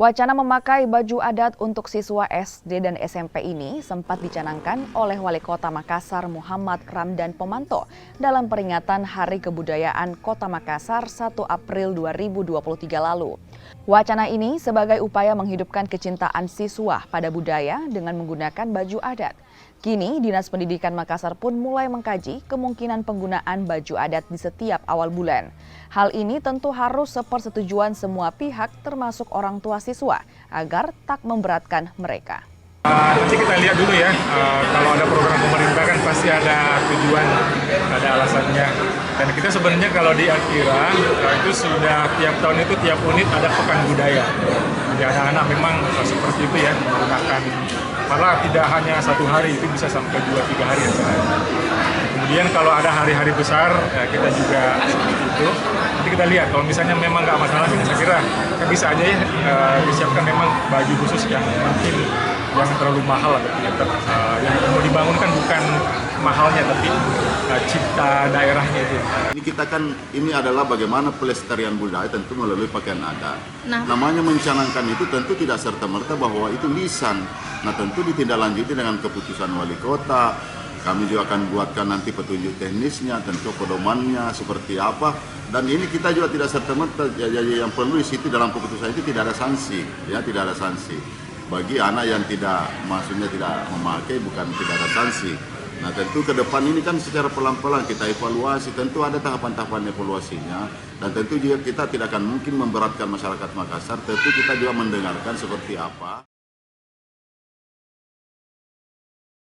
Wacana memakai baju adat untuk siswa SD dan SMP ini sempat dicanangkan oleh Wali Kota Makassar Muhammad Ramdan Pomanto dalam peringatan Hari Kebudayaan Kota Makassar 1 April 2023 lalu. Wacana ini sebagai upaya menghidupkan kecintaan siswa pada budaya dengan menggunakan baju adat. Kini, Dinas Pendidikan Makassar pun mulai mengkaji kemungkinan penggunaan baju adat di setiap awal bulan. Hal ini tentu harus sepersetujuan semua pihak termasuk orang tua siswa agar tak memberatkan mereka. Nanti kita lihat dulu ya, kalau ada program pemerintah kan pasti ada tujuan, ada alasannya. Dan kita sebenarnya kalau di Akira itu sudah tiap tahun itu tiap unit ada pekan budaya. Jadi anak-anak memang seperti itu ya, menggunakan, malah tidak hanya 1 hari, itu bisa sampai 2-3 hari. Kemudian kalau ada hari-hari besar, kita juga seperti itu. Nanti kita lihat, kalau misalnya memang nggak masalah, saya kira bisa aja ya disiapkan memang baju khusus yang mungkin jangan terlalu mahal atau tidak. Yang mau dibangunkan bukan mahalnya, tapi cipta daerahnya itu. Ini kita kan, ini adalah bagaimana pelestarian budaya tentu melalui pakaian adat. Namanya mencanangkan itu tentu tidak serta-merta bahwa itu lisan. Nah tentu ditindaklanjuti dengan keputusan wali kota. Kami juga akan buatkan nanti petunjuk teknisnya, tentu pedomannya seperti apa. Dan ini kita juga tidak serta-merta, yang perlu di situ dalam keputusan itu tidak ada sanksi, ya tidak ada sanksi. Bagi anak yang tidak, maksudnya tidak memakai, bukan tidak ada sanksi. Nah tentu ke depan ini kan secara pelan-pelan kita evaluasi, tentu ada tahapan-tahapan evaluasinya. Dan tentu juga kita tidak akan mungkin memberatkan masyarakat Makassar, tentu kita juga mendengarkan seperti apa.